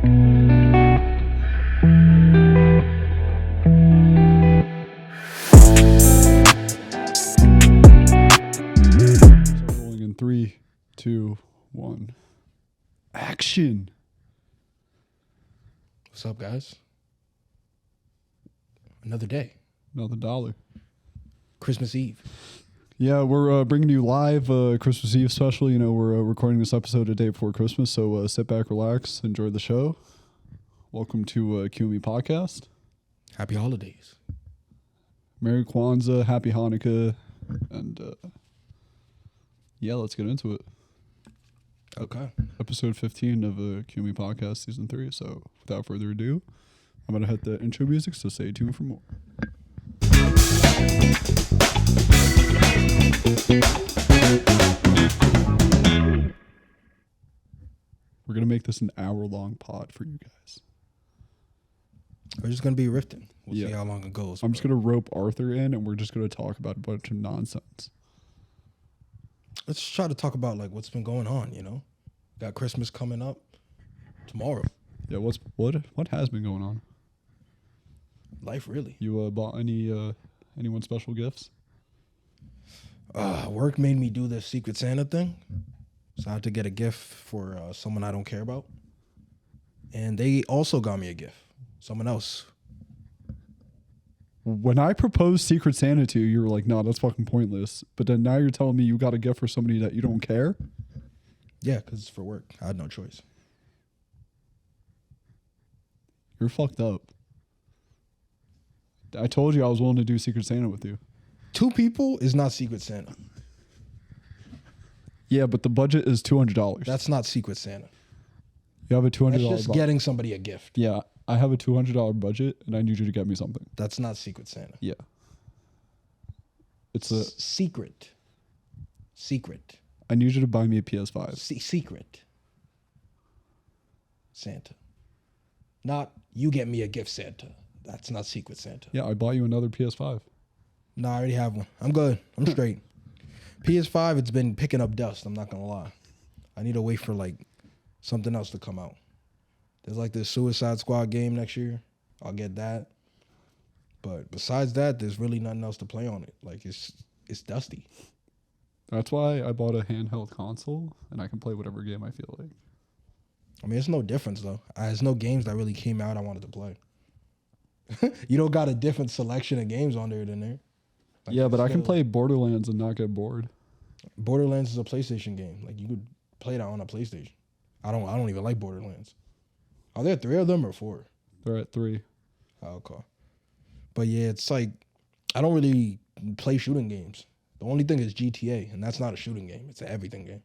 Rolling in 3, 2, 1. Action. What's up, guys? Another day. Another dollar. Christmas Eve. Yeah, we're bringing you live Christmas Eve special. You know, we're recording this episode a day before Christmas, so sit back, relax, enjoy the show. Welcome to QME Podcast. Happy holidays. Merry Kwanzaa, Happy Hanukkah, and yeah, let's get into it. Okay. Episode 15 of QME Podcast Season 3. So without further ado, I'm going to hit the intro music, so stay tuned for more. We're going to make this an hour-long pod for you guys. We're just going to be riffing. We'll Yeah. see how long it goes. I'm just going to rope Arthur in, and we're just going to talk about a bunch of nonsense. Let's try to talk about like what's been going on, you know? Got Christmas coming up tomorrow. Yeah, what has been going on? Life, really. You bought anyone special gifts? Work made me do the Secret Santa thing. So I had to get a gift for someone I don't care about. And they also got me a gift. Someone else. When I proposed Secret Santa to you, you were like, no, that's fucking pointless. But then now you're telling me you got a gift for somebody that you don't care? Yeah, because it's for work. I had no choice. You're fucked up. I told you I was willing to do Secret Santa with you. 2 people is not Secret Santa. Yeah, but the budget is $200. That's not Secret Santa. You have a $200 That's just budget. getting somebody a gift. Yeah, I have a $200 budget, and I need you to get me something. That's not Secret Santa. Yeah. It's a... Secret. I need you to buy me a PS5. Secret. Santa. Not you get me a gift Santa. That's not Secret Santa. Yeah, I bought you another PS5. No, I already have one. I'm good. I'm straight. PS5, it's been picking up dust. I'm not going to lie. I need to wait for like something else to come out. There's like this Suicide Squad game next year. I'll get that. But besides that, there's really nothing else to play on it. Like it's dusty. That's why I bought a handheld console, and I can play whatever game I feel like. I mean, it's no difference though. There's no games that really came out I wanted to play. You don't got a different selection of games on there than there. Like, Yeah, but I can still- play Borderlands and not get bored. Borderlands is a PlayStation game. Like you could play that on a PlayStation. I don't even like Borderlands. Are there 3 of them or 4? They're at 3. Oh, okay. But yeah, it's like I don't really play shooting games. The only thing is GTA, and that's not a shooting game. It's an everything game.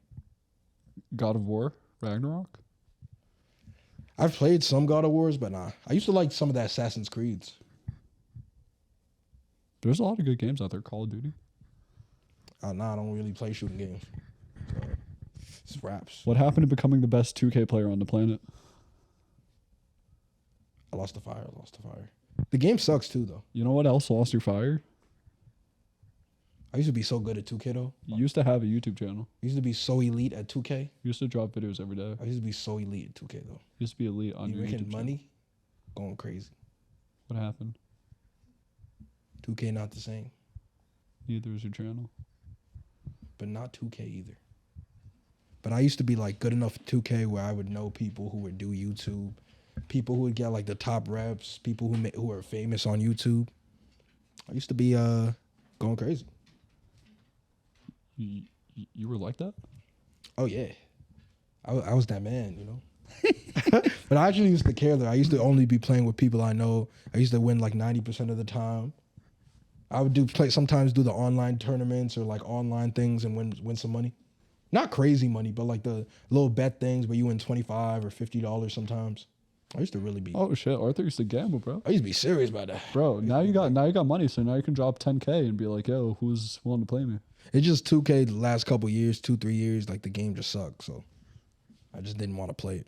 God of War, Ragnarok. I've played some God of Wars, but nah. I used to like some of the Assassin's Creeds. There's a lot of good games out there. Call of Duty. Nah, I don't really play shooting games. So it's raps. What happened to becoming the best 2K player on the planet? I lost the fire. The game sucks too, though. You know what else lost your fire? I used to be so good at 2K, though. You used to have a YouTube channel. I used to be so elite at 2K. You used to drop videos every day. I used to be so elite at 2K, though. You used to be elite on You your making YouTube money? Going crazy. channel. What happened? 2K not the same. Neither is your channel. But not 2K either. But I used to be like good enough at 2K where I would know people who would do YouTube, people who would get like the top reps, people who are famous on YouTube. I used to be going crazy. You were like that? Oh yeah, I was that man, you know. But I actually used to care though. I used to only be playing with people I know. I used to win like 90% of the time. I would sometimes do the online tournaments or like online things and win some money. Not crazy money, but like the little bet things where you win $25 or $50 sometimes. I used to really be. Oh shit, Arthur used to gamble, bro. I used to be serious about that. Bro, now you got money, so now you can drop 10K and be like, yo, who's willing to play me? It's just 2K the last couple years, 2-3 years, like the game just sucked. So I just didn't want to play it.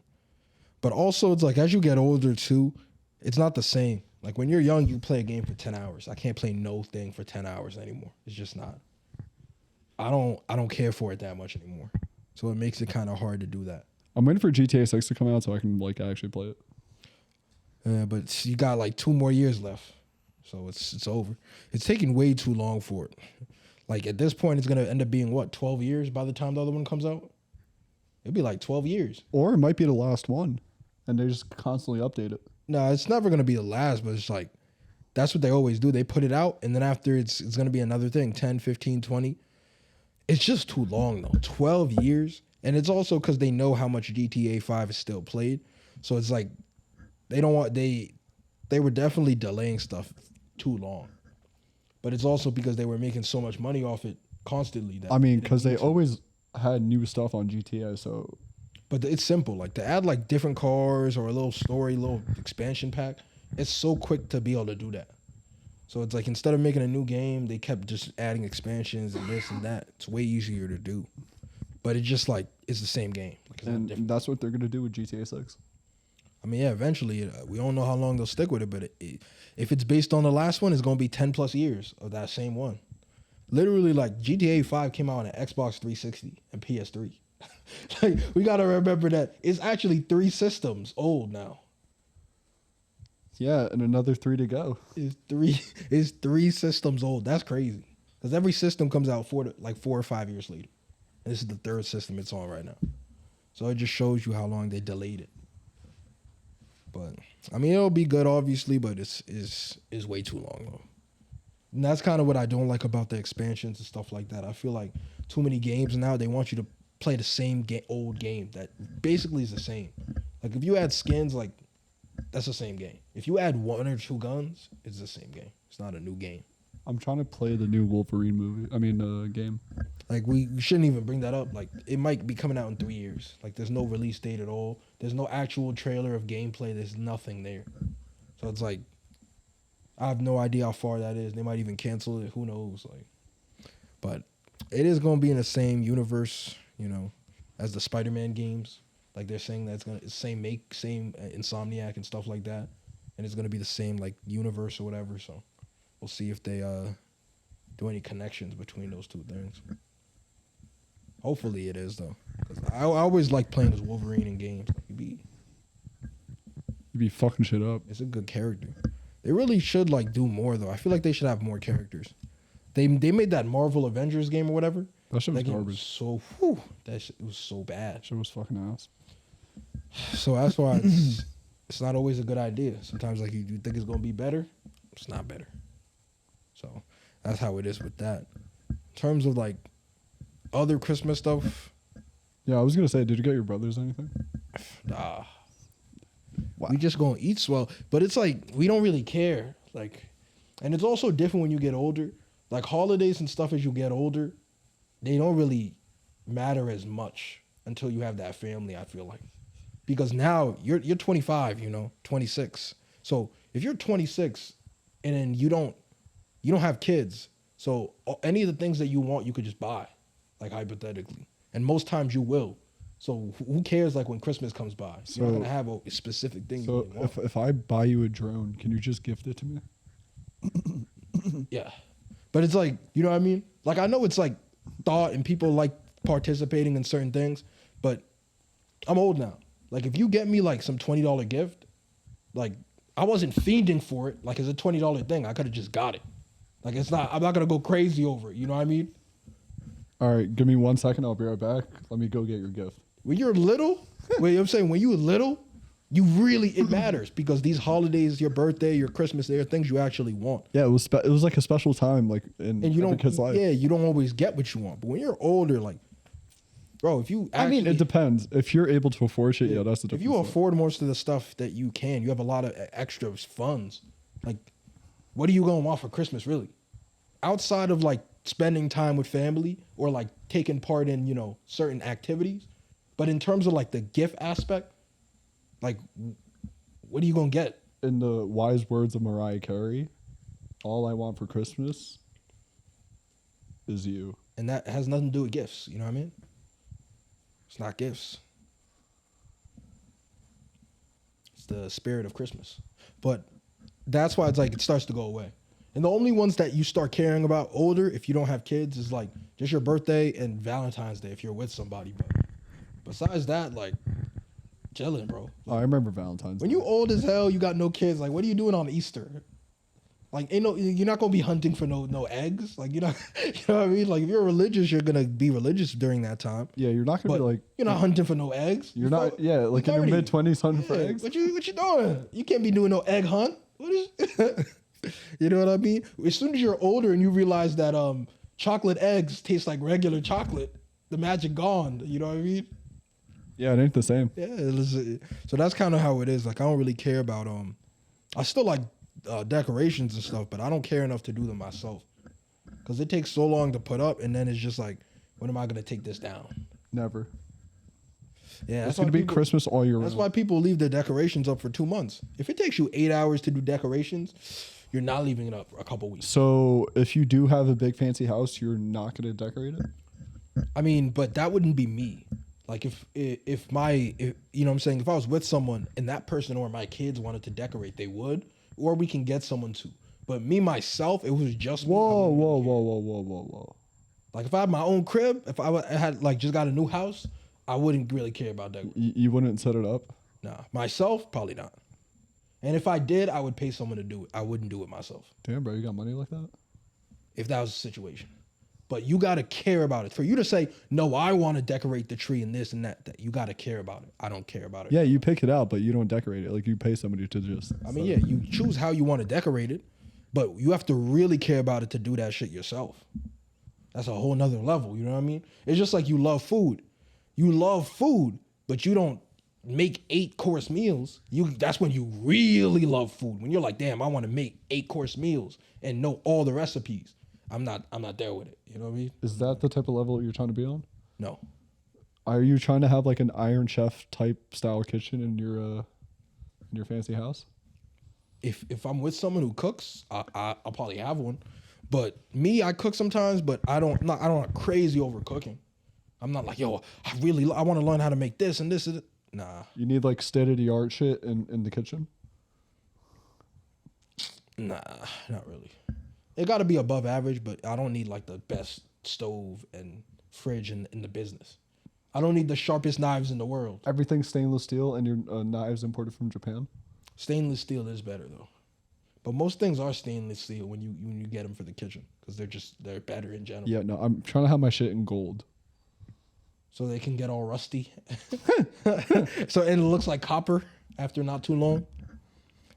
But also it's like as you get older too, it's not the same. Like when you're young, you play a game for 10 hours. I can't play no thing for 10 hours anymore. It's just not. I don't care for it that much anymore. So it makes it kind of hard to do that. I'm waiting for GTA 6 to come out so I can like actually play it. But you got like 2 more years left, so it's over. It's taking way too long for it. Like at this point, it's gonna end up being what 12 years by the time the other one comes out. It'll be like 12 years. Or it might be the last one, and they just constantly update it. No, it's never gonna be the last, but it's like that's what they always do. They put it out, and then after it's gonna be another thing, 10, 15, 20. It's just too long though. 12 years, and it's also because they know how much GTA 5 is still played, so it's like they don't want they were definitely delaying stuff too long. But it's also because they were making so much money off it constantly. That I mean, because they always had new stuff on GTA, so. But it's simple. Like to add like different cars or a little story, little expansion pack, it's so quick to be able to do that. So it's like instead of making a new game, they kept just adding expansions and this and that. It's way easier to do. But it's just like, it's the same game. Like, it's And that's what they're going to do with GTA 6. I mean, yeah, eventually, we don't know how long they'll stick with it, but if it's based on the last one, it's going to be 10 plus years of that same one. Literally, like, GTA 5 came out on an Xbox 360 and PS3. Like, we got to remember that it's actually 3 systems old now. Yeah, and another 3 to go. It's 3 systems old. That's crazy. Because every system comes out 4 or 5 years later. And this is the 3rd system it's on right now. So it just shows you how long they delayed it. But I mean, it'll be good, obviously, but it's way too long though. And that's kind of what I don't like about the expansions and stuff like that. I feel like too many games now, they want you to play the same old game that basically is the same. Like if you add skins, like that's the same game. If you add 1 or 2 guns, it's the same game. It's not a new game. I'm trying to play the new Wolverine game. Like we shouldn't even bring that up. Like it might be coming out in 3 years. Like there's no release date at all. There's no actual trailer of gameplay. There's nothing there. So it's like I have no idea how far that is. They might even cancel it. Who knows? Like, but it is gonna be in the same universe, you know, as the Spider-Man games. Like they're saying that's gonna same Insomniac and stuff like that, and it's gonna be the same like universe or whatever. So we'll see if they do any connections between those two things. Hopefully it is though, because I always like playing as Wolverine in games. Like, You'd be fucking shit up. it's a good character. They really should like do more though. I feel like they should have more characters. They made that Marvel Avengers game or whatever. That shit was That game garbage. was so that shit was so bad. Shit was fucking ass. So that's why it's not always a good idea. Sometimes like you think it's gonna be better, it's not better. So that's how it is with that. In terms of like other Christmas stuff, Yeah, I was gonna say, did you get your brothers anything? nah. Wow. We just gonna eat swell. But it's like we don't really care. Like, and it's also different when you get older. Like holidays and stuff as you get older, they don't really matter as much until you have that family, I feel like. Because now you're 25, 26. So if you're 26 and then you don't have kids, so any of the things that you want, you could just buy, like hypothetically. And most times you will. So who cares like when Christmas comes by? You're not going to have a specific thing you So really want. if I buy you a drone, can you just gift it to me? Yeah. But it's like, you know what I mean? Like I know it's like thought and people like participating in certain things, but I'm old now. Like if you get me like some $20 gift, like I wasn't fiending for it. Like it's a $20 thing. I could have just got it. Like I'm not going to go crazy over it. You know what I mean? All right, give me 1 second. I'll be right back. Let me go get your gift. When you're little, I'm saying when you were little, it matters because these holidays, your birthday, your Christmas, they are things you actually want. Yeah, it was like a special time, like in And you every don't, kid's life. yeah, you don't always get what you want. But when you're older, like, bro, if you actually, I mean, it depends. If you're able to afford shit, yeah, that's the if difference. you afford most of the stuff that you can, you have a lot of extra funds. Like, what are you going to want for Christmas, really? Outside of like spending time with family or like taking part in, certain activities. But in terms of like the gift aspect, like, what are you going to get? In the wise words of Mariah Carey, all I want for Christmas is you. And that has nothing to do with gifts. You know what I mean? It's not gifts. It's the spirit of Christmas. But that's why it's like it starts to go away. And the only ones that you start caring about older, if you don't have kids, is like just your birthday and Valentine's Day if you're with somebody. But besides that, like chilling, bro. Oh, I remember Valentine's When Day. you old as hell, you got no kids. Like, what are you doing on Easter? Like, you're not gonna be hunting for no eggs. Like, you know what I mean? Like, if you're religious, you're gonna be religious during that time. Yeah, you're not gonna But be like you're not hunting for no eggs. you're not. Yeah, like in your 30. mid-20s hunting for Yeah, eggs. What you doing? You can't be doing no egg hunt. What is? You know what I mean? As soon as you're older and you realize that chocolate eggs taste like regular chocolate, the magic gone. You know what I mean? Yeah, it ain't the same. Yeah. So that's kind of how it is. Like, I don't really care about I still like decorations and stuff, but I don't care enough to do them myself because it takes so long to put up, and then it's just like, when am I gonna take this down? Never. Yeah, It's gonna be Christmas all year round. That's why people leave their decorations up for 2 months. If it takes you 8 hours to do decorations, you're not leaving it up for a couple weeks. So if you do have a big fancy house, you're not gonna decorate it. I mean, but that wouldn't be me. Like, if you know what I'm saying, if I was with someone and that person or my kids wanted to decorate, they would, or we can get someone to. But me myself, it was just me. Whoa. Like, if I had my own crib, if I had like just got a new house, I wouldn't really care about that. You wouldn't set it up? Nah, myself probably not. And if I did, I would pay someone to do it. I wouldn't do it myself Damn, bro, you got money like that? if that was the situation. But you got to care about it. For you to say, no, I want to decorate the tree and this and that you got to care about it. I don't care about it. Yeah, you pick it out, but you don't decorate it. Like, you pay somebody to just. I mean, yeah, you choose how you want to decorate it, but you have to really care about it to do that shit yourself. That's a whole nother level. You know what I mean? It's just like you love food. You love food, but you don't make 8-course meals. That's when you really love food. When you're like, damn, I want to make 8-course meals and know all the recipes. I'm not there with it. You know what I mean? Is that the type of level you're trying to be on? No. Are you trying to have like an Iron Chef type style kitchen in your fancy house? If I'm with someone who cooks, I'll probably have one. But me, I cook sometimes, but I'm not crazy over cooking. I'm not like, yo, I want to learn how to make this and this. Nah. You need like state of the art shit in the kitchen? Nah, not really. It got to be above average, but I don't need like the best stove and fridge in the business. I don't need the sharpest knives in the world. Everything's stainless steel and your knives imported from Japan? Stainless steel is better though. But most things are stainless steel when you get them for the kitchen because they're better in general. Yeah, no, I'm trying to have my shit in gold. So they can get all rusty. So and it looks like copper after not too long.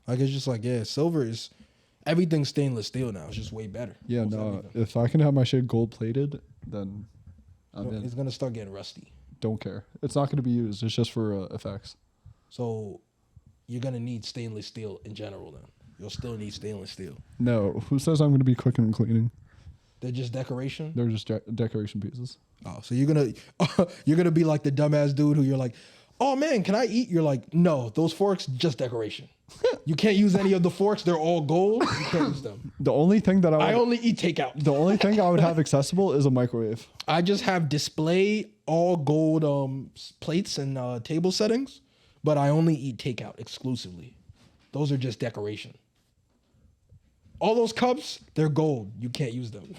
Like, it's just like, yeah, silver is everything's stainless steel now. It's just way better. Yeah, Almost no, everything. if I can have my shit gold plated, then I'm in. It's gonna start getting rusty. Don't care. It's not going to be used. It's just for effects. So you're gonna need stainless steel in general. Then you'll still need stainless steel. No, who says I'm going to be cooking and cleaning? They're just decoration. They're just decoration pieces. Oh, so you're gonna be like the dumbass dude who you're like, oh man, can I eat? You're like, no, those forks just decoration. You can't use any of the forks. They're all gold. You can't use them. The only thing that I only eat takeout. the only thing I would have accessible is a microwave. I just have display all gold plates and table settings, but I only eat takeout exclusively. Those are just decoration. All those cups, they're gold. You can't use them.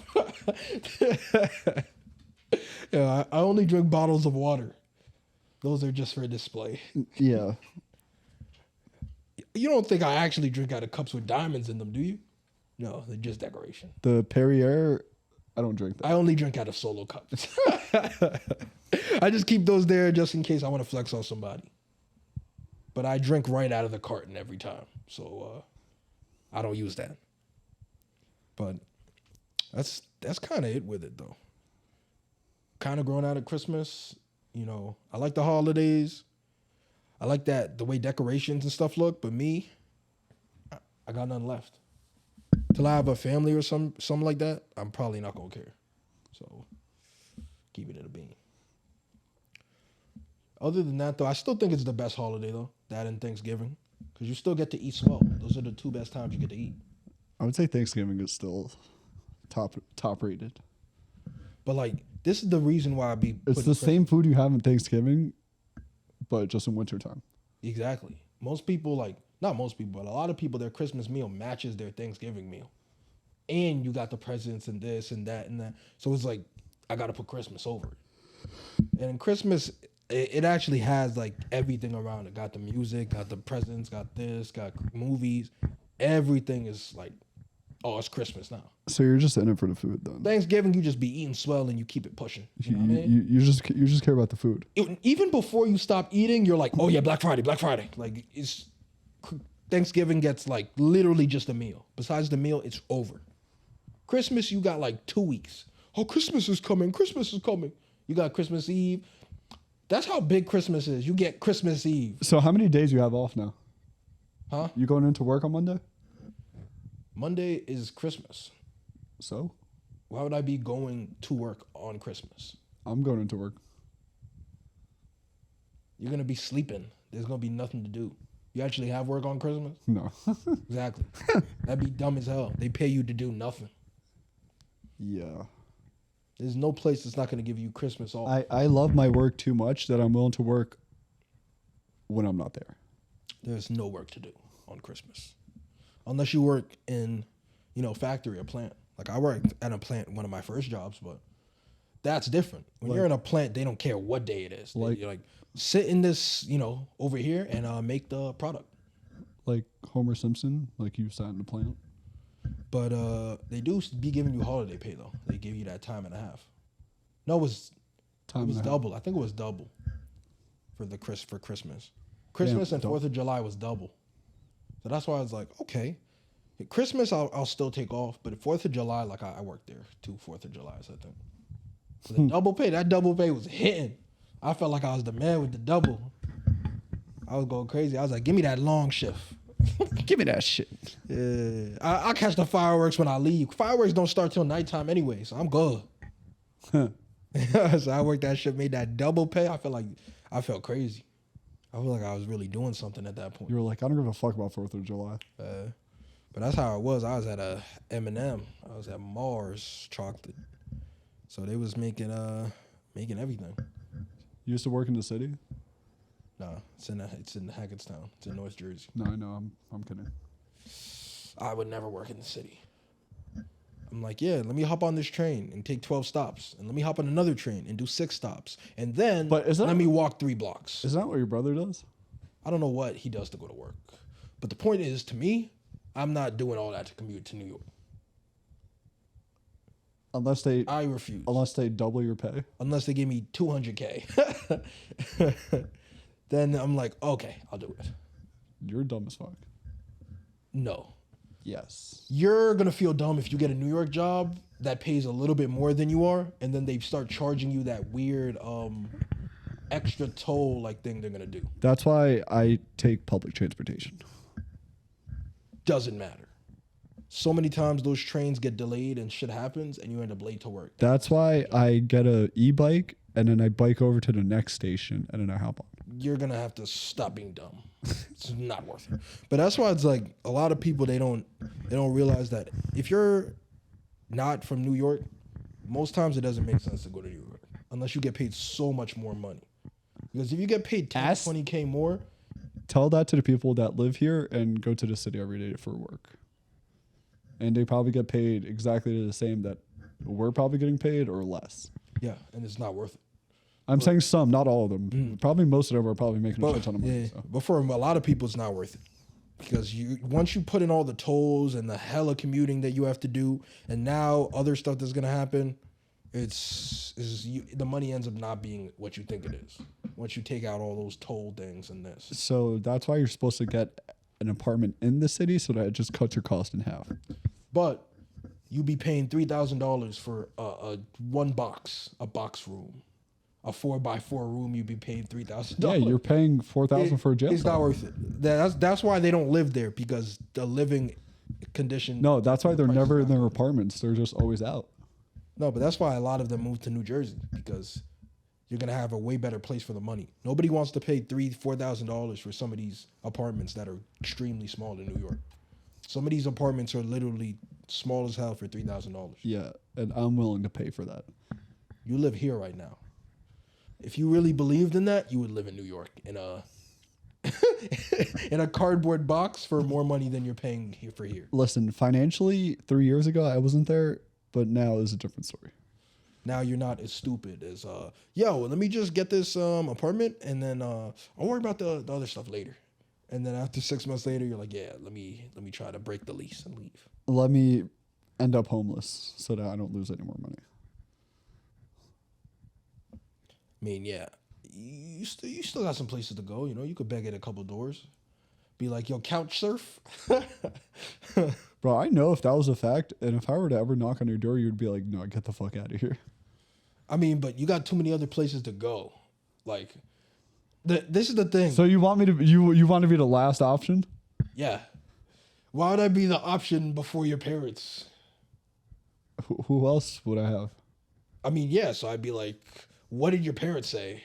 Yeah, I only drink bottles of water. Those are just for display. Yeah. You don't think I actually drink out of cups with diamonds in them, do you? No, they're just decoration. The Perrier, I don't drink that. I only drink out of solo cups. I just keep those there just in case I want to flex on somebody. But I drink right out of the carton every time. So I don't use that. But that's kind of it with it, though. Kind of growing out of Christmas. You know, I like the holidays. I like that the way decorations and stuff look. But me, I got nothing left. Till I have a family or something like that, I'm probably not going to care. So keep it in a bean. Other than that, though, I still think it's the best holiday, though. That and Thanksgiving. Because you still get to eat swell. Those are the two best times you get to eat. I would say Thanksgiving is still top rated. But, like, this is the reason why I be... It's the same food you have in Thanksgiving, but just in wintertime. Exactly. Most people, like... Not most people, but a lot of people, their Christmas meal matches their Thanksgiving meal. And you got the presents and this and that and that. So it's like, I got to put Christmas over it. And Christmas, it actually has like everything around it. Got the music, got the presents, got this, got movies. Everything is like, oh, it's Christmas now. So you're just in it for the food, then? Thanksgiving, you just be eating swell and you keep it pushing. You know what I mean? You just care about the food. Even before you stop eating, you're like, oh yeah, Black Friday. Like Thanksgiving gets like literally just a meal. Besides the meal, it's over. Christmas, you got like 2 weeks. Oh, Christmas is coming. You got Christmas Eve. That's how big Christmas is. You get Christmas Eve. So how many days you have off now? Huh? You going into work on Monday? Monday is Christmas. So? Why would I be going to work on Christmas? I'm going into work. You're going to be sleeping. There's going to be nothing to do. You actually have work on Christmas? No. Exactly. That'd be dumb as hell. They pay you to do nothing. Yeah. There's no place that's not going to give you Christmas off. I love my work too much that I'm willing to work when I'm not there. There's no work to do on Christmas. Unless you work in, factory or plant. Like I worked at a plant, one of my first jobs, but that's different. When you're in a plant, they don't care what day it is. You're like, sit in this, over here and make the product. Like Homer Simpson, like you sat in the plant. But they do be giving you holiday pay though. They give you that time and a half. No, it was double. I think it was double for Christmas. Christmas and 4th of July was double. So that's why I was like, okay. Christmas I'll still take off, but 4th of July, like I worked there 4th of July, I think. So the double pay, that double pay was hitting. I felt like I was the man with the double. I was going crazy. I was like, give me that long shift. Give me that shit. Yeah. I'll catch the fireworks when I leave. Fireworks don't start till nighttime anyway, so I'm good. So I worked that shift, made that double pay. I felt crazy. I feel like I was really doing something at that point. You were like, I don't give a fuck about 4th of July. But that's how it was. I was at a M&M. I was at Mars Chocolate. So they was making everything. You used to work in the city? No, it's in Hackettstown. It's in North Jersey. No, I know. I'm kidding. I would never work in the city. I'm like, yeah, let me hop on this train and take 12 stops. And let me hop on another train and do 6 stops. And then let me walk 3 blocks. Isn't that what your brother does? I don't know what he does to go to work. But the point is, to me, I'm not doing all that to commute to New York. I refuse. Unless they double your pay? Unless they give me $200K. Then I'm like, okay, I'll do it. You're dumb as fuck. No. Yes. You're going to feel dumb if you get a New York job that pays a little bit more than you are, and then they start charging you that weird extra toll like thing they're going to do. That's why I take public transportation. Doesn't matter. So many times those trains get delayed and shit happens and you end up late to work. That's why I get a e-bike and then I bike over to the next station and then I hop on. You're going to have to stop being dumb. It's not worth it. But that's why it's like a lot of people, they don't realize that if you're not from New York, most times it doesn't make sense to go to New York unless you get paid so much more money. Because if you get paid 10, 20K more. Tell that to the people that live here and go to the city every day for work. And they probably get paid exactly the same that we're probably getting paid or less. Yeah, and it's not worth it. I'm saying some, not all of them. Probably most of them are probably making a shit ton of money. Yeah, so. But for a lot of people, it's not worth it. Because once you put in all the tolls and the hella commuting that you have to do, and now other stuff that's going to happen, the money ends up not being what you think it is. Once you take out all those toll things and this. So that's why you're supposed to get an apartment in the city so that it just cuts your cost in half. But you be paying $3,000 for a box room. A 4x4 room, you'd be paying $3,000. Yeah, you're paying $4,000 for a jail. It's not worth it. That's why they don't live there, because the living condition. No, that's why they're never in their apartments. They're just always out. No, but that's why a lot of them move to New Jersey, because you're gonna have a way better place for the money. Nobody wants to pay $4,000 for some of these apartments that are extremely small in New York. Some of these apartments are literally small as hell for $3,000. Yeah, and I'm willing to pay for that. You live here right now. If you really believed in that, you would live in New York in a in a cardboard box for more money than you're paying here for here. Listen, financially, 3 years ago I wasn't there, but now is a different story. Now you're not as stupid as yo, let me just get this apartment and then I'll worry about the other stuff later. And then after 6 months later, you're like, yeah, let me try to break the lease and leave. Let me end up homeless so that I don't lose any more money. I mean, yeah, you still got some places to go. You know, you could beg at a couple doors. Be like, yo, couch surf. Bro, I know if that was a fact, and if I were to ever knock on your door, you'd be like, no, get the fuck out of here. I mean, but you got too many other places to go. Like, this is the thing. So you want me to you want to be the last option? Yeah. Why would I be the option before your parents? Who else would I have? I mean, yeah, so I'd be like, what did your parents say?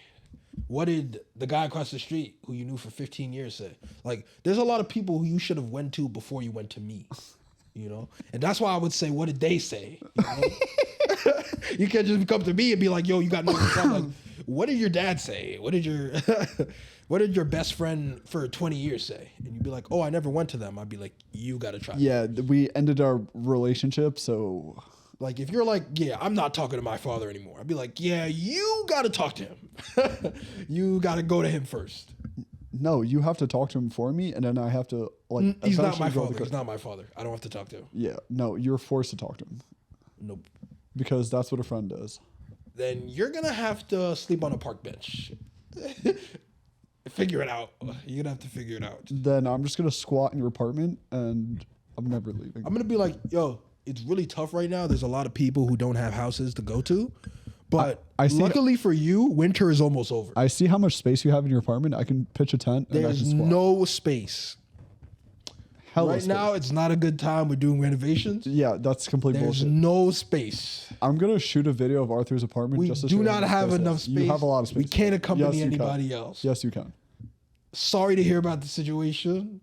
What did the guy across the street who you knew for 15 years say? Like, there's a lot of people who you should have went to before you went to me, you know? And that's why I would say, what did they say? You know? You can't just come to me and be like, yo, you got no like, what did your dad say? What did your what did your best friend for 20 years say? And you'd be like, oh, I never went to them. I'd be like, you got to try. Yeah, we ended our relationship, so... Like, if you're like, yeah, I'm not talking to my father anymore, I'd be like, yeah, you got to talk to him. You got to go to him first. No, you have to talk to him for me, and then I have to, like... He's not my eventually father. He's not my father. I don't have to talk to him. Yeah, no, you're forced to talk to him. Nope. Because that's what a friend does. Then you're going to have to sleep on a park bench. Figure it out. You're going to have to figure it out. Then I'm just going to squat in your apartment, and I'm never leaving. I'm going to be like, yo, it's really tough right now. There's a lot of people who don't have houses to go to. But I see luckily for you, winter is almost over. I see how much space you have in your apartment. I can pitch a tent, and I There's can squat. no space. Hella Right space. now, it's not a good time. We're doing renovations. Yeah, that's complete There's bullshit. no space. I'm going to shoot a video of Arthur's apartment. We just to do show not you have space enough is. space. You have a lot of space. We can't accompany Yes, you can. anybody else. Yes, you can. Sorry to hear about the situation.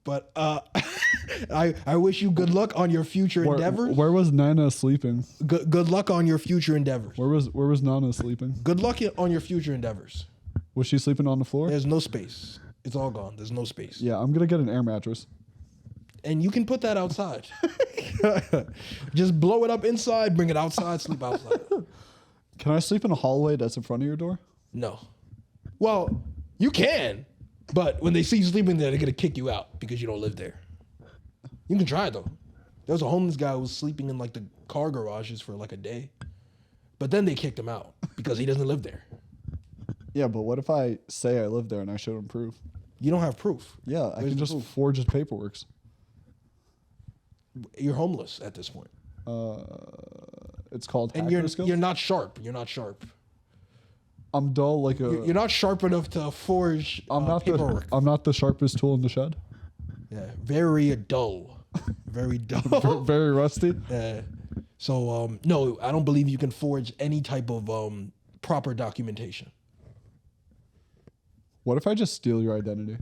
But I wish you good luck on your future endeavors. Where was Nana sleeping? Good luck on your future endeavors. Where was Nana sleeping? Good luck on your future endeavors. Was she sleeping on the floor? There's no space. It's all gone. There's no space. Yeah, I'm going to get an air mattress. And you can put that outside. Just blow it up inside, bring it outside, sleep outside. Can I sleep in a hallway that's in front of your door? No. Well, you can, but when they see you sleeping there, they're going to kick you out because you don't live there. You can try it, though. There was a homeless guy who was sleeping in like the car garages for like a day. But then they kicked him out because he doesn't live there. Yeah, but what if I say I live there and I show them proof? You don't have proof. Yeah, I Where's can the just proof? forge his paperwork. You're homeless at this point. It's called And hacker skills. you're not sharp. You're not sharp. I'm dull like a... You're not sharp enough to forge I'm not paperwork. I'm not the sharpest tool in the shed. Yeah, very dull. Very dull. Very rusty. So no, I don't believe you can forge any type of proper documentation. What if I just steal your identity?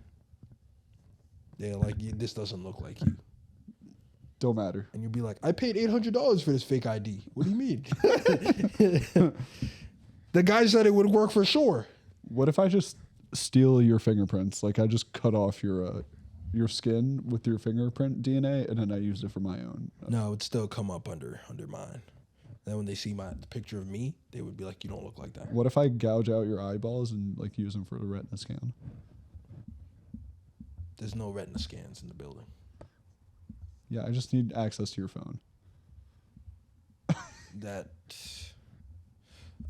Yeah, like this doesn't look like you. Don't matter. And you'll be like, I paid $800 for this fake ID. What do you mean? The guy said it would work for sure. What if I just steal your fingerprints? Like I just cut off your skin with your fingerprint DNA, and then I used it for my own. No, it would still come up under mine. Then when they see the picture of me, they would be like, you don't look like that. What if I gouge out your eyeballs and like use them for the retina scan? There's no retina scans in the building. Yeah, I just need access to your phone. That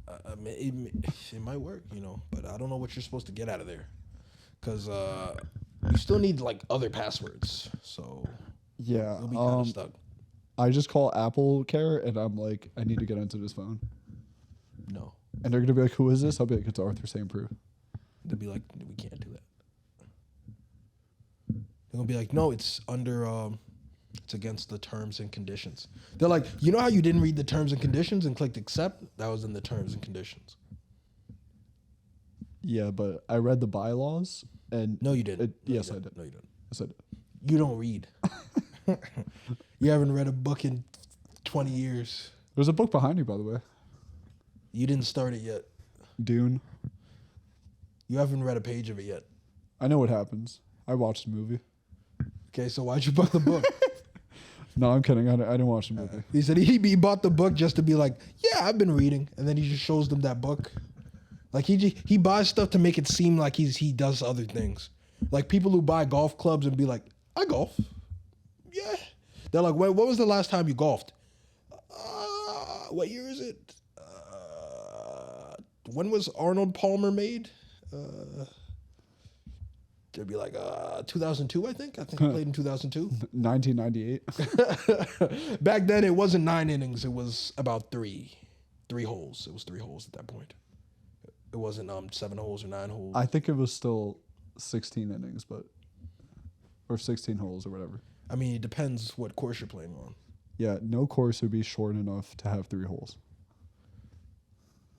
I mean, it might work, you know, but I don't know what you're supposed to get out of there, because you still need like other passwords. So Yeah, you'll be kind of stuck. I just call Apple Care and I'm like, I need to get into this phone. No, And they're gonna be like, who is this? I'll be like, it's Arthur St. Preux. they'll be like, we can't do that. They're gonna be like, no, it's under it's against the terms and conditions. They're like, you know how you didn't read the terms and conditions and clicked accept? That was in the terms and conditions. Yeah, but I read the bylaws and No, you didn't. Yes, I did. No, you didn't. Yes, I did. You don't read. You haven't read a book in 20 years. There's a book behind you, by the way. You didn't start it yet. Dune. You haven't read a page of it yet. I know what happens. I watched the movie. Okay, so why'd you buy the book? No, I'm kidding. I didn't watch the movie. He said he bought the book just to be like, yeah, I've been reading, and then he just shows them that book. Like he buys stuff to make it seem like he does other things. Like people who buy golf clubs and be like, I golf. Yeah. They're like, what was the last time you golfed? What year is it? When was Arnold Palmer made? They'd be like, 2002, I think. I think he played in 2002. 1998. Back then, it wasn't 9 innings. It was about three holes. It was 3 holes at that point. It wasn't 7 holes or 9 holes. I think it was still 16 innings, or 16 holes or whatever. I mean, it depends what course you're playing on. Yeah, no course would be short enough to have 3 holes.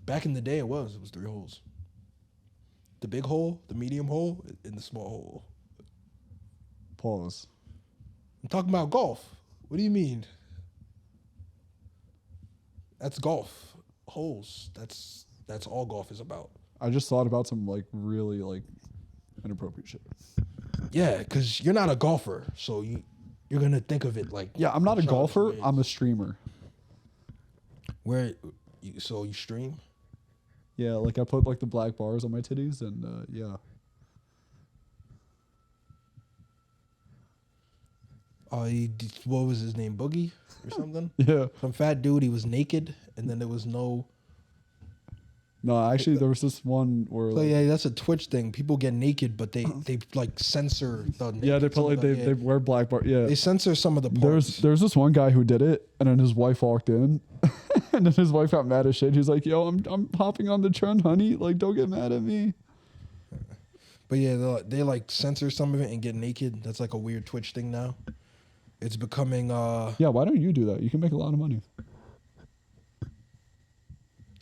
Back in the day, it was 3 holes. The big hole, the medium hole, and the small hole. Pause. I'm talking about golf. What do you mean? That's golf. Holes. That's all golf is about. I just thought about some like really like inappropriate shit. Yeah, because you're not a golfer, so you're gonna think of it like. Yeah, I'm not a golfer. ways. I'm a streamer. So you stream? Yeah, like I put like the black bars on my titties, and yeah. What was his name? Boogie or something? Yeah. Some fat dude. He was naked, and then there was no. No, actually, there was this one where. So yeah, that's a Twitch thing. People get naked, but they like censor the. Yeah, they put like they wear black bar. Yeah, they censor some of the parts. There's this one guy who did it, and then his wife walked in, and then his wife got mad as shit. He's like, "Yo, I'm hopping on the trend, honey. Like, don't get mad at me." But yeah, they like censor some of it and get naked. That's like a weird Twitch thing now. It's becoming. Yeah, why don't you do that? You can make a lot of money.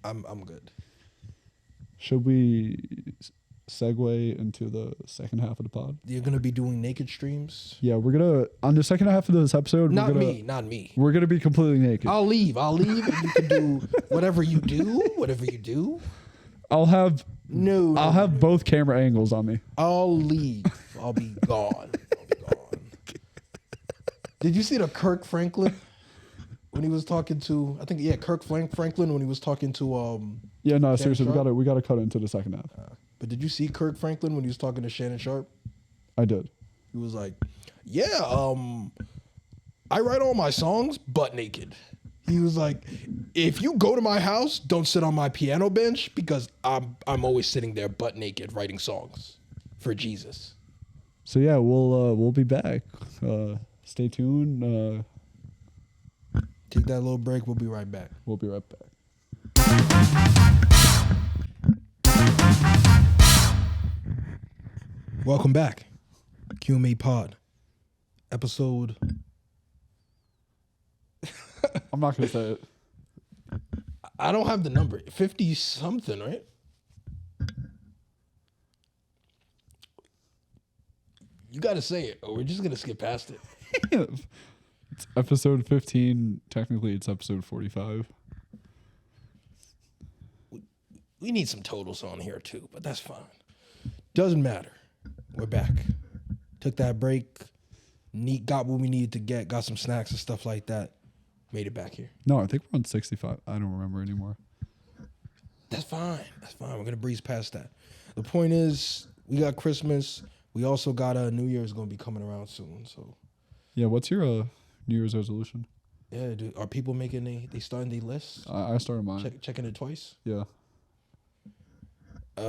I'm good. Should we segue into the second half of the pod? You're gonna be doing naked streams. Yeah, we're gonna on the second half of this episode. Not me. We're gonna be completely naked. I'll leave, and you can do whatever you do. I'll have No. both camera angles on me. I'll leave. I'll be gone. Did you see the Kirk Franklin when he was talking to? I think Kirk Franklin when he was talking to Yeah, no, Shannon seriously, Sharp? we gotta cut into the second half. But did you see Kirk Franklin when he was talking to Shannon Sharp? I did. He was like, "Yeah, I write all my songs butt naked." He was like, "If you go to my house, don't sit on my piano bench because I'm always sitting there butt naked writing songs for Jesus." So yeah, we'll be back. Stay tuned. Take that little break. We'll be right back. We'll be right back. Welcome back. QME Pod. Episode. I'm not gonna say it. I don't have the number. 50 something, right? You got to say it, or we're just going to skip past it. It's episode 15. Technically, it's episode 45. We need some totals on here, too, but that's fine. Doesn't matter. We're back. Took that break. Got what we needed to get. Got some snacks and stuff like that. Made it back here. No, I think we're on 65. I don't remember anymore. That's fine. We're going to breeze past that. The point is, we got Christmas. We also got New Year's going to be coming around soon. So, yeah, what's your New Year's resolution? Yeah, dude. Are people making they starting their lists? I started mine. Checking it twice? Yeah.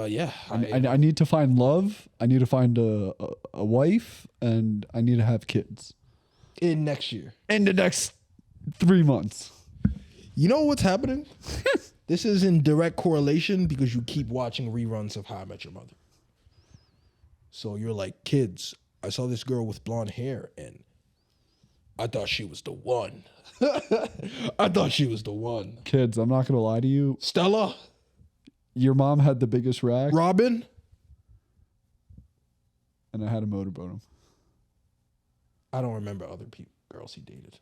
Yeah. I need to find love. I need to find a wife, and I need to have kids. In next year. In the next 3 months. You know what's happening? This is in direct correlation because you keep watching reruns of How I Met Your Mother. So you're like, kids, I saw this girl with blonde hair and I thought she was the one. I thought she was the one. Kids, I'm not going to lie to you. Stella? Your mom had the biggest rack. Robin? And I had a motorboat him. I don't remember other girls he dated.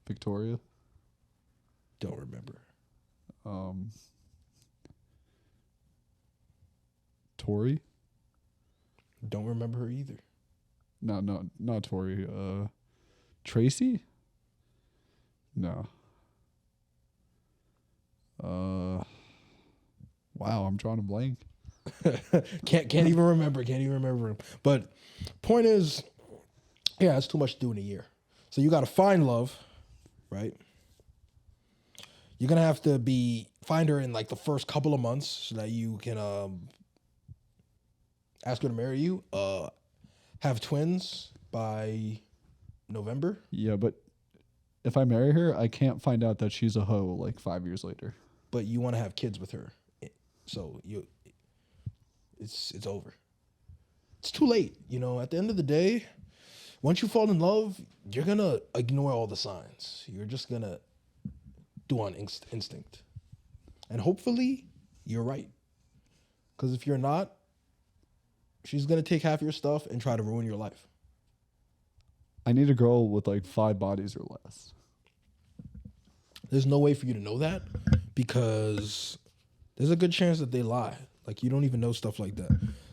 Victoria? Don't remember. Tori? Don't remember her either. No, not Tori. Tracy? No. Wow, I'm drawing a blank. Can't even remember. Can't even remember him. But point is, yeah, it's too much to do in a year. So you got to find love, right? You're gonna have to find her in like the first couple of months so that you can ask her to marry you. Have twins by November. Yeah, but if I marry her, I can't find out that she's a hoe like 5 years later. But you want to have kids with her, so it's over. It's too late. You know, at the end of the day, once you fall in love, you're gonna ignore all the signs. You're just gonna do on instinct, and hopefully, you're right. Because if you're not, she's gonna take half your stuff and try to ruin your life. I need a girl with like 5 bodies or less. There's no way for you to know that because there's a good chance that they lie. Like, you don't even know stuff like that.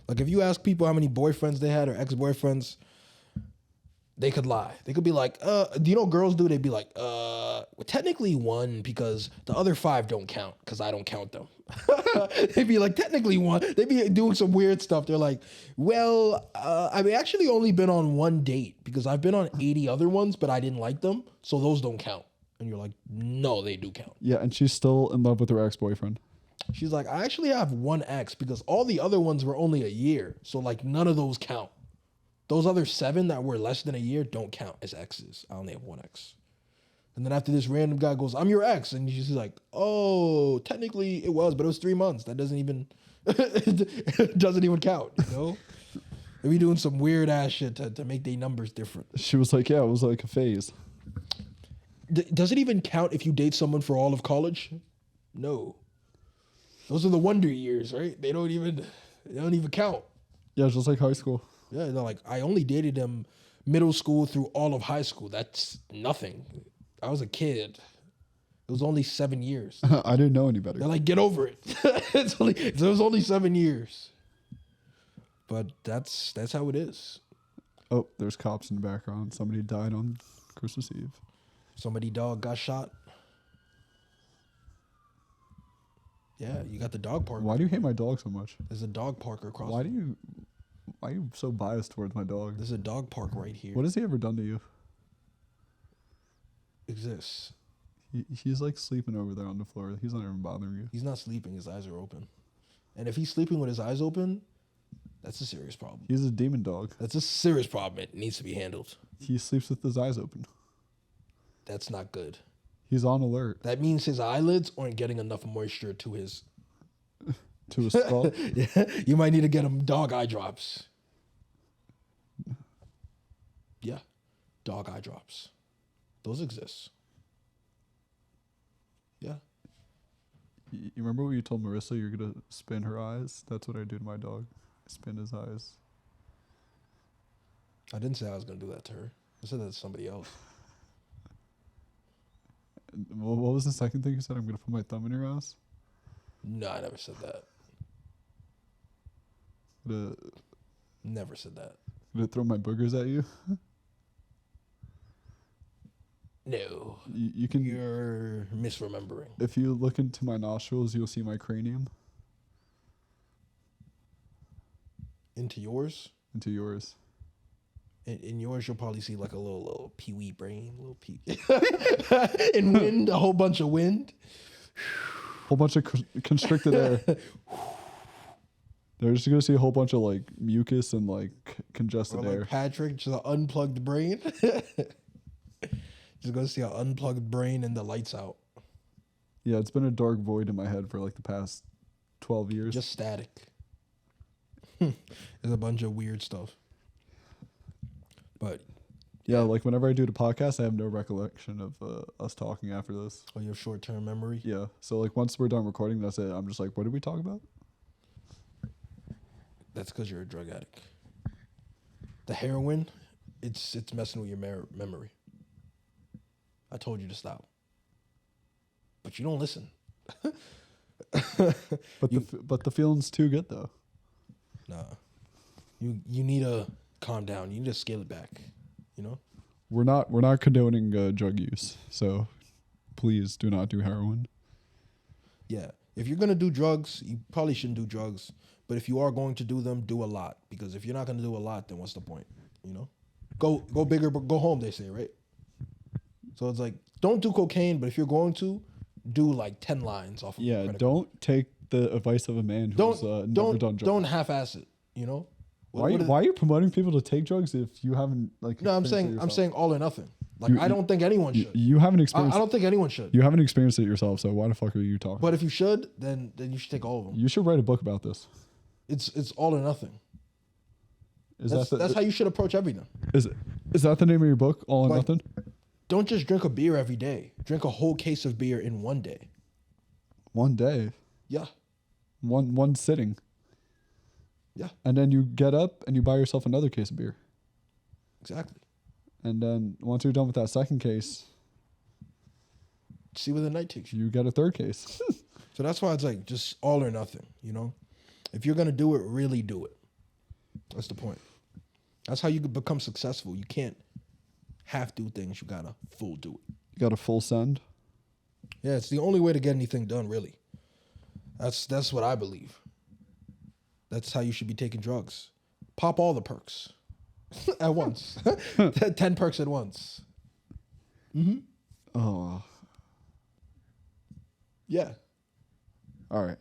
Like, if you ask people how many boyfriends they had or ex-boyfriends, they could lie. They could be like, do you know what girls do? They'd be like, well, technically 1 because the other 5 don't count because I don't count them. They'd be like, technically 1. They'd be doing some weird stuff. They're like, well, I've actually only been on 1 date because I've been on 80 other ones, but I didn't like them. So those don't count. And you're like, no, they do count. Yeah, and she's still in love with her ex-boyfriend. She's like, I actually have 1 ex because all the other ones were only a year. So like none of those count. Those other 7 that were less than a year don't count as exes. I only have 1 ex. And then after this random guy goes, I'm your ex. And she's like, oh, technically it was, but it was 3 months. That doesn't even, it doesn't even count, you know? They be doing some weird ass shit to make their numbers different. She was like, yeah, it was like a phase. Does it even count if you date someone for all of college? No. Those are the wonder years, right? They don't even count. Yeah, just like high school. Yeah, they're like, I only dated them middle school through all of high school. That's nothing. I was a kid. It was only 7 years. I didn't know any better. They're like, get over it. It was only 7 years. But that's how it is. Oh, there's cops in the background. Somebody died on Christmas Eve. Somebody dog got shot. Yeah, you got the dog park. Why do you hate my dog so much? There's a dog park across. Why are you so biased towards my dog? There's a dog park right here. What has he ever done to you? Exists. He's like sleeping over there on the floor. He's not even bothering you. He's not sleeping. His eyes are open. And if he's sleeping with his eyes open, that's a serious problem. He's a demon dog. That's a serious problem. It needs to be handled. He sleeps with his eyes open. That's not good. He's on alert. That means his eyelids aren't getting enough moisture to his To his skull. Yeah, you might need to get him dog eye drops. Yeah, dog eye drops. Those exist. Yeah. You remember what you told Marissa you're going to spin her eyes? That's what I do to my dog. I spin his eyes. I didn't say I was going to do that to her. I said that to somebody else. Well, what was the second thing you said? I'm going to put my thumb in your ass? No, I never said that. Never said that. Gonna throw my boogers at you? No. You can. You're misremembering. If you look into my nostrils, you'll see my cranium. Into yours? Into yours. In yours, you'll probably see like a little pee-wee brain, in wind, a whole bunch of wind. Whole bunch of constricted air. They're just gonna see a whole bunch of like mucus and like congested Or like air. Patrick, just an unplugged brain. Just gonna see an unplugged brain and the lights out. Yeah, it's been a dark void in my head for like the past 12 years. Just static. There's a bunch of weird stuff. But yeah, like whenever I do the podcast, I have no recollection of us talking after this. you have short-term memory. Yeah, so like once we're done recording, that's it. I'm just like, what did we talk about? That's because you're a drug addict. The heroin, it's messing with your memory. I told you to stop, but you don't listen. But the feeling's too good though. Nah, you need to calm down. You need to scale it back. You know. We're not condoning drug use, so please do not do heroin. Yeah. If you're going to do drugs, you probably shouldn't do drugs. But if you are going to do them, do a lot. Because if you're not going to do a lot, then what's the point? You know? Go bigger, but go home, they say, right? So it's like, don't do cocaine, but if you're going to, do like 10 lines off of Yeah, don't take the advice of a man who's never done drugs. Don't half-ass it, you know? Why are you promoting people to take drugs if you haven't like? No, I'm saying all or nothing. Like I don't think anyone should. You haven't experienced. I don't think anyone should. You haven't experienced it yourself, so why the fuck are you talking? But if you should, then you should take all of them. You should write a book about this. It's all or nothing. That's how you should approach everything. Is that the name of your book? All or nothing? Don't just drink a beer every day. Drink a whole case of beer in one day. One day. Yeah. One sitting. Yeah. And then you get up and you buy yourself another case of beer. Exactly. And then once you're done with that second case, see where the night takes you. You get a third case. So that's why it's like just all or nothing, you know? If you're going to do it, really do it. That's the point. That's how you can become successful. You can't half do things. You got to full do it. You got to full send. Yeah, it's the only way to get anything done, really. That's what I believe. That's how you should be taking drugs. Pop all the perks at once. 10 perks at once. Mm-hmm. Oh. Yeah. All right.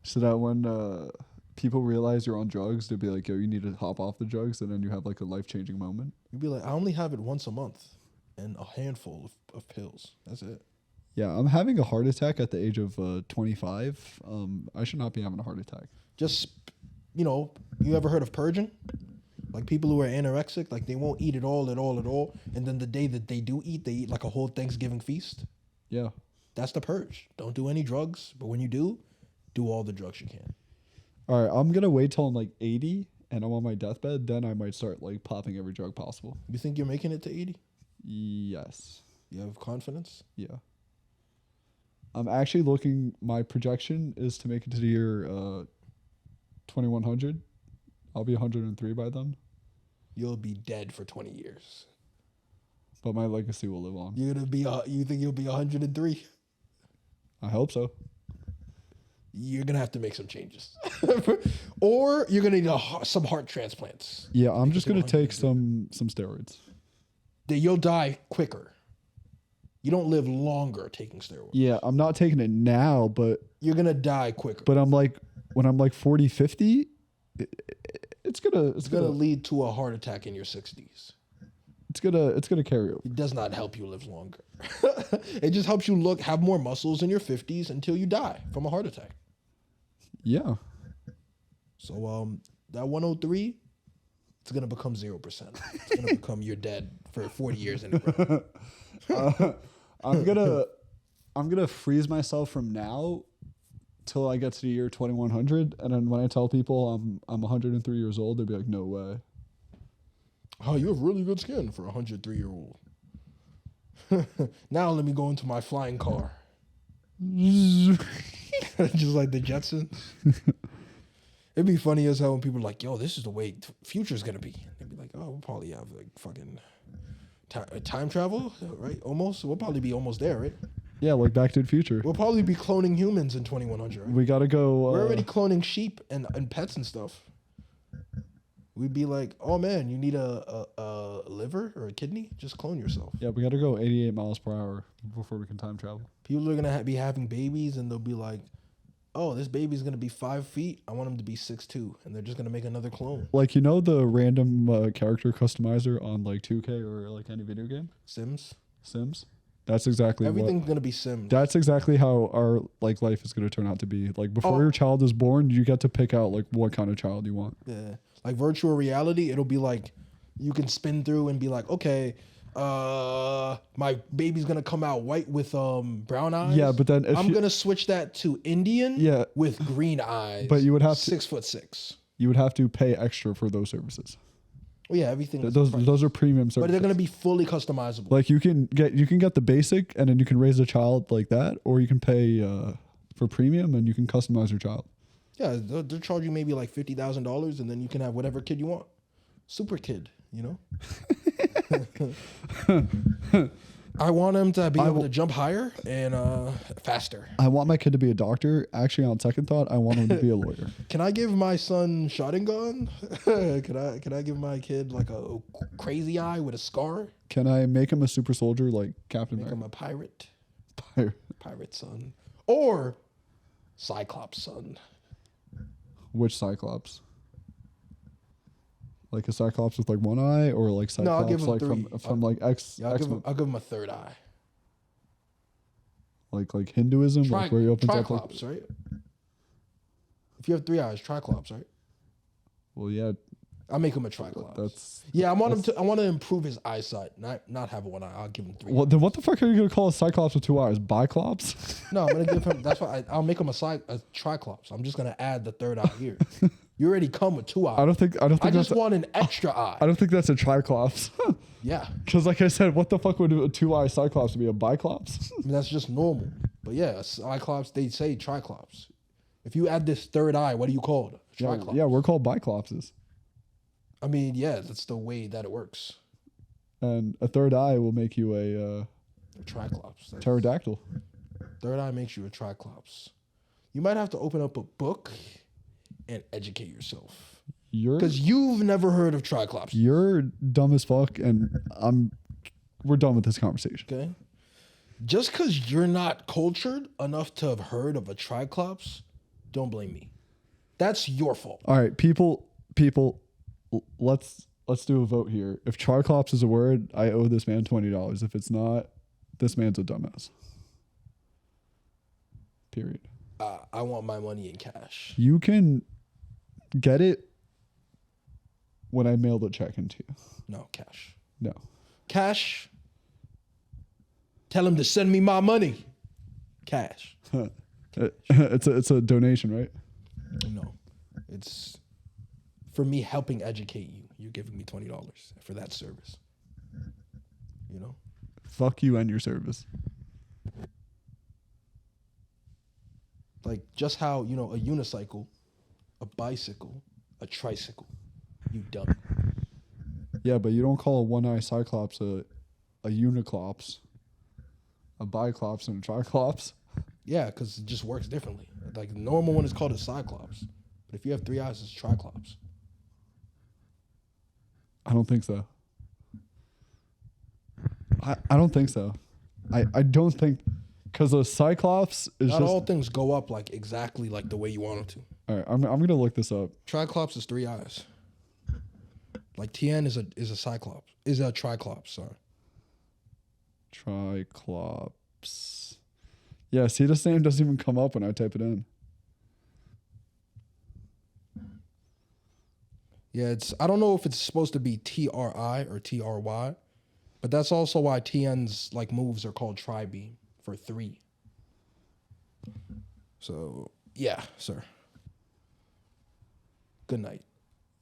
So that when people realize you're on drugs, they'll be like, yo, you need to hop off the drugs, and then you have like a life-changing moment. You'd be like, I only have it once a month and a handful of pills. That's it. Yeah, I'm having a heart attack at the age of 25. I should not be having a heart attack. Just, you ever heard of purging? Like people who are anorexic, like they won't eat at all. And then the day that they do eat, they eat like a whole Thanksgiving feast. Yeah. That's the purge. Don't do any drugs. But when you do all the drugs you can. All right, I'm going to wait till I'm like 80 and I'm on my deathbed. Then I might start like popping every drug possible. You think you're making it to 80? Yes. You have confidence? Yeah. I'm actually my projection is to make it to the year 2100. I'll be 103 by then. You'll be dead for 20 years. But my legacy will live on. You think you'll be 103? I hope so. You're going to have to make some changes. Or you're going to need some heart transplants. Yeah, I'm just going to take some steroids. You'll die quicker. You don't live longer taking steroids. Yeah, I'm not taking it now, but... You're going to die quicker. But I'm like, when I'm like 40, 50, it's gonna lead to a heart attack in your 60s. It's gonna carry over. It does not help you live longer. It just helps you have more muscles in your 50s until you die from a heart attack. Yeah. So that 103, it's gonna become 0%. It's gonna become you're dead for 40 years in a row. I'm gonna freeze myself from now till I get to the year 2100, and then when I tell people I'm 103 years old, they'll be like, no way. Oh, you have really good skin for a 103-year-old. Now let me go into my flying car. Just like the Jetsons. It'd be funny as hell when people are like, yo, this is the way future's gonna be. They'd be like, oh, we'll probably have like fucking time travel, right? Almost. We'll probably be almost there, right? Yeah, like Back to the Future. We'll probably be cloning humans in 2100. Right? We gotta go. We're already cloning sheep and pets and stuff. We'd be like, oh man, you need a liver or a kidney? Just clone yourself. Yeah, we gotta go 88 miles per hour before we can time travel. People are gonna be having babies and they'll be like, oh, this baby's gonna be 5 feet. I want him to be 6'2", and they're just gonna make another clone. Like, the random character customizer on like 2K or like any video game? Sims. That's exactly everything's gonna be Sims. That's exactly how our like life is gonna turn out to be. Like before your child is born, you get to pick out like what kind of child you want. Yeah, like virtual reality, it'll be like you can spin through and be like, okay, my baby's gonna come out white with brown eyes. Yeah, but then I'm gonna switch that to Indian. Yeah. With green eyes. But you would have 6'6". You would have to pay extra for those services. Well, yeah, everything. Those are premium services. But they're gonna be fully customizable. Like you can get the basic, and then you can raise a child like that, or you can pay for premium, and you can customize your child. Yeah, they'll charge you maybe like $50,000, and then you can have whatever kid you want. Super kid, I want him to be able to jump higher and faster. I want my kid to be a doctor. Actually, on second thought, I want him to be a lawyer. Can I give my son shotgun gun? Can I give my kid like a crazy eye with a scar? Can I make him a super soldier like Captain Make America? him a pirate. Pirate son. Or Cyclops son. Which Cyclops? Like a Cyclops with like one eye, or like Cyclops I'll give him like three. from like X-Men? I'll give him a third eye. Like Hinduism, like where he opens up. Triclops, right? If you have 3 eyes, Triclops, right? Well, yeah. I'll make him a Triclops. That's I want to improve his eyesight, not have one eye. I'll give him 3. Well, then what the fuck are you gonna call a Cyclops with 2 eyes? Biclops? No, I'm gonna give him. That's why I'll make him a Triclops. I'm just gonna add the third eye here. You already come with 2 eyes. I don't think. I just want an extra eye. I don't think that's a Triclops. Yeah. Because like I said, what the fuck would a 2-eye Cyclops be? A Biclops? I mean, that's just normal. But yeah, Cyclops, they say Triclops. If you add this third eye, what do you call it? Triclops. Yeah, we're called Biclopses. I mean, yeah, that's the way that it works. And a third eye will make you a Triclops. pterodactyl. Third eye makes you a Triclops. You might have to open up a book and educate yourself. Because you've never heard of Triclops. You're dumb as fuck, and we're done with this conversation. Okay. Just because you're not cultured enough to have heard of a Triclops, don't blame me. That's your fault. All right, people, let's do a vote here. If Triclops is a word, I owe this man $20. If it's not, this man's a dumbass. Period. I want my money in cash. You can get it when I mail the check into you. No, cash. No. Cash. Tell him to send me my money. Cash. It's a donation, right? No. It's for me helping educate you. You're giving me $20 for that service. You know? Fuck you and your service. Like just how, a unicycle, a bicycle, a tricycle. You dummy. Yeah, but you don't call a one-eye Cyclops a Uniclops, a Biclops, and a Triclops. Yeah, because it just works differently. Like the normal one is called a Cyclops. But if you have 3 eyes, it's Triclops. I don't think so. I don't think so. I don't think, because a Cyclops is Not just... all things go up like exactly like the way you want them to. All right, I'm going to look this up. Triclops is 3 eyes. Like TN is a Cyclops. Is a Triclops, sorry. Triclops. Yeah, see, this name doesn't even come up when I type it in. Yeah, I don't know if it's supposed to be TRI or TRY, but that's also why TN's like moves are called tri-beam for 3. So yeah, sir. Good night.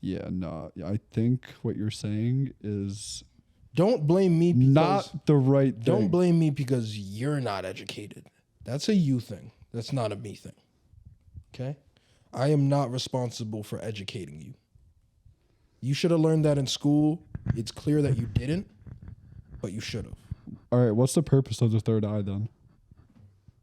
Yeah, no, I think what you're saying is Don't blame me because not the right thing. Don't blame me because you're not educated. That's a you thing. That's not a me thing. Okay? I am not responsible for educating you. You should have learned that in school. It's clear that you didn't, but you should have. All right, what's the purpose of the third eye then?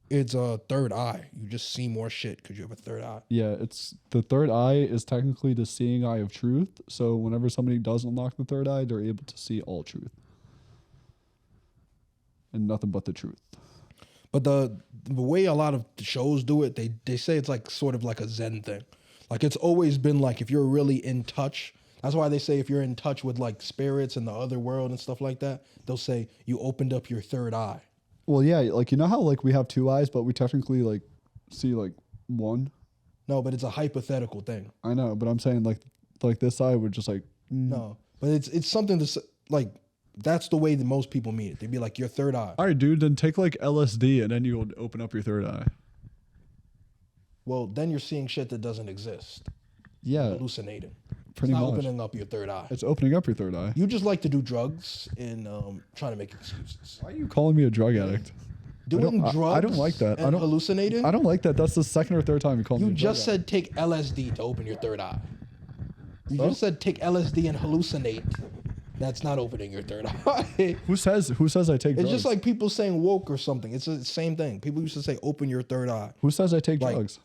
It's a third eye. You just see more shit because you have a third eye. Yeah, it's the third eye is technically the seeing eye of truth. So whenever somebody does unlock the third eye, they're able to see all truth and nothing but the truth. But the way a lot of shows do it, they say it's like sort of like a Zen thing. Like it's always been like if you're really in touch. That's why they say if you're in touch with like spirits and the other world and stuff like that, they'll say you opened up your third eye. Well, yeah, like you know how like we have 2 eyes, but we technically like see like 1. No, but it's a hypothetical thing. I know, but I'm saying like this eye would just like No, but it's something to like. That's the way that most people mean it. They'd be like your third eye. All right, dude, then take like LSD and then you'll open up your third eye. Well, then you're seeing shit that doesn't exist. Yeah, Hallucinating. pretty It's not much. opening up your third eye. It's opening up your third eye. You just like to do drugs and trying to make excuses. Why are you calling me a drug addict? Doing drugs. I don't like that. And hallucinating. I don't like that. That's the second or third time you called me. You a drug just said take LSD to open your third eye. You just said take LSD and hallucinate That's not opening your third eye. Who says I take drugs? It's just like people saying woke or something. It's the same thing. People used to say open your third eye. Who says I take Like, drugs?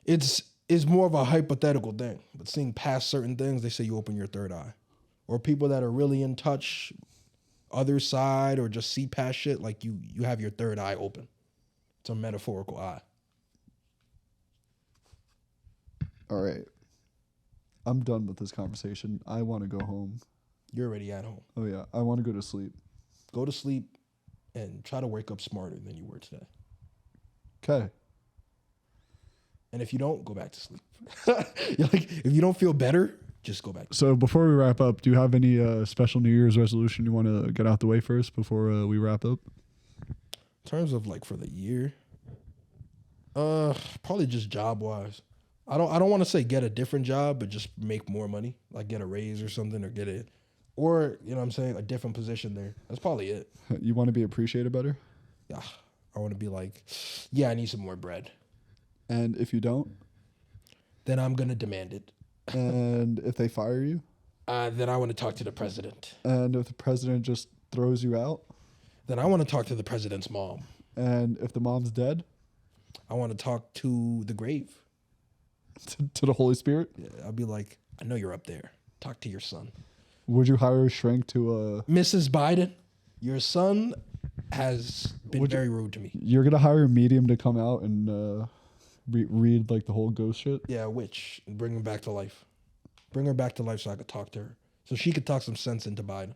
It's more of a hypothetical thing. But seeing past certain things, they say you open your third eye. Or people that are really in touch, other side, or just see past shit, like you have your third eye open. It's a metaphorical eye. All right. I'm done with this conversation. I want to go home. You're already at home. Oh, yeah. I want to go to sleep. Go to sleep and try to wake up smarter than you were today. Okay. And if you don't, go back to sleep. Like, if you don't feel better, just go back. So before we wrap up, do you have any special New Year's resolution you want to get out the way first before we wrap up? In terms of like for the year, probably just job wise. I don't want to say get a different job, but just make more money, like get a raise or something, or get it, or you know what I'm saying, a different position there. That's probably it. You want to be appreciated better? Yeah, I want to be like, yeah, I need some more bread. And if you don't? Then I'm gonna demand it. And if they fire you? Then I want to talk to the president. And if the president just throws you out? Then I want to talk to the president's mom. And if the mom's dead? I want to talk to the grave. To the Holy Spirit? Yeah, I'll be like, I know you're up there. Talk to your son. Would you hire a shrink to Mrs. Biden, your son has been very rude to me. You're going to hire a medium to come out and read like the whole ghost shit? Yeah, a witch. And bring him back to life. Bring her back to life so I could talk to her. So she could talk some sense into Biden.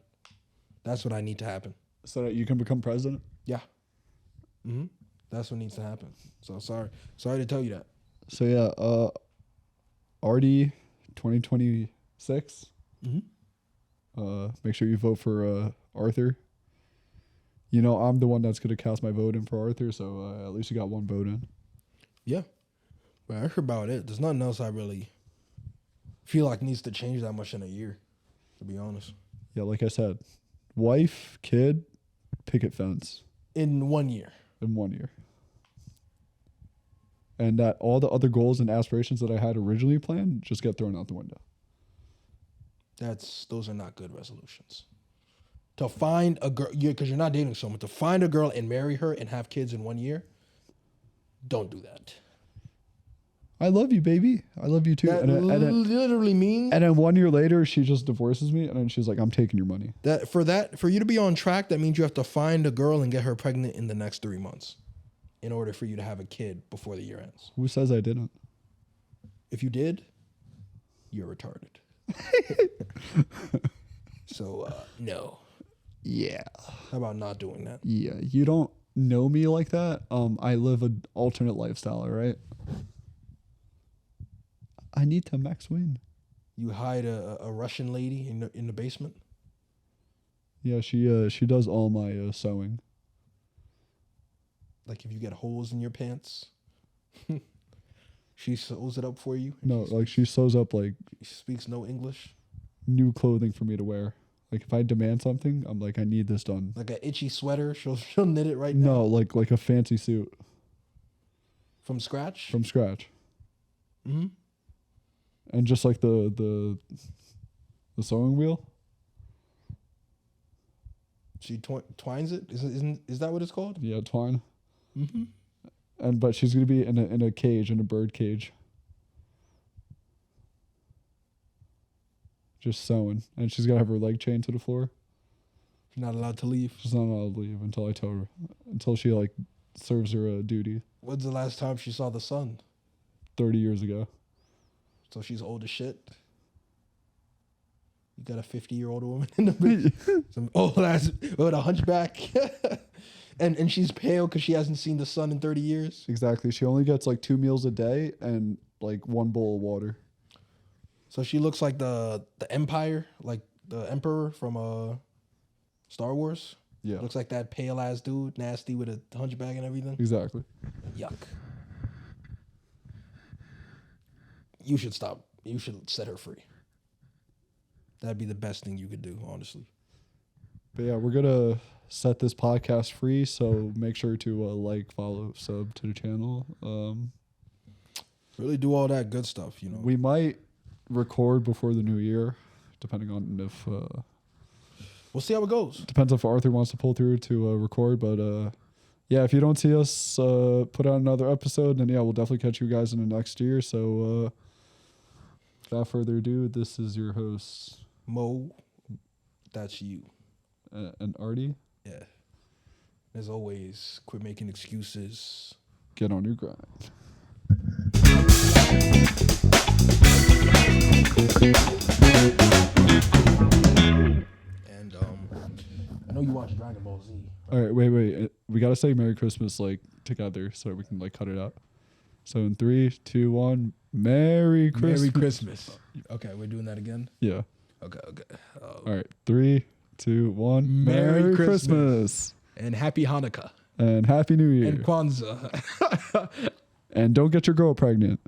That's what I need to happen. So that you can become president? Yeah. Mm-hmm. That's what needs to happen. So sorry to tell you that. So yeah, Arty 2026. Mm-hmm. Make sure you vote for Arthur. You know, I'm the one that's going to cast my vote in for Arthur, so at least you got one vote in. Yeah. But that's about it. There's nothing else I really feel like needs to change that much in a year, to be honest. Yeah, like I said, wife, kid, picket fence. In 1 year. In 1 year. And that all the other goals and aspirations that I had originally planned just get thrown out the window. Those are not good resolutions. To find a girl, because you're not dating someone, to find a girl and marry her and have kids in 1 year, don't do that. I love you, baby. I love you too. That literally means. And then 1 year later, she just divorces me, and then she's like, "I'm taking your money." For you to be on track, that means you have to find a girl and get her pregnant in the next 3 months, in order for you to have a kid before the year ends. Who says I didn't? If you did, you're retarded. So no. Yeah. How about not doing that? Yeah. You don't know me like that. I live an alternate lifestyle, all right? I need to max win. You hide a Russian lady in the basement? Yeah, she does all my sewing. Like if you get holes in your pants, she sews it up for you? No, like she sews up like She speaks no English? new clothing for me to wear. Like if I demand something, I'm like, I need this done. Like an itchy sweater, she'll knit it right now? No, like a fancy suit. From scratch? From scratch. Mm-hmm. And just like the sewing wheel. She twines it? Is that what it's called? Yeah, twine. Mm-hmm. But she's gonna be in a cage, in a bird cage. Just sewing. And she's gotta have her leg chained to the floor. She's not allowed to leave? She's not allowed to leave until I tell her. Until she like serves her duty. When's the last time she saw the sun? 30 years ago. So she's old as shit. You got a 50-year-old woman in the bed. Some old ass with a hunchback. and she's pale because she hasn't seen the sun in 30 years. Exactly. She only gets like 2 meals a day and like 1 bowl of water. So she looks like the Empire, like the Emperor from Star Wars. Yeah. Looks like that pale ass dude, nasty with a hunchback and everything. Exactly. Yuck. You should stop. You should set her free. That'd be the best thing you could do, honestly. But yeah, we're gonna set this podcast free, so make sure to like, follow, sub to the channel. Really do all that good stuff, you know. We might record before the new year, depending on if we'll see how it goes. Depends if Arthur wants to pull through to record, but yeah, if you don't see us put out another episode, then yeah, we'll definitely catch you guys in the next year. So without further ado, this is your host, Mo, that's you. And Artie. Yeah. As always, quit making excuses. Get on your grind. And I know you watch Dragon Ball Z. All right, wait. We gotta say Merry Christmas like together so we can like cut it out. So in 3, 2, 1, Merry Christmas. Merry Christmas. Okay, we're doing that again. Yeah. Okay. All right, 3, 2, 1. Merry Christmas. And Happy Hanukkah. And Happy New Year. And Kwanzaa. And don't get your girl pregnant.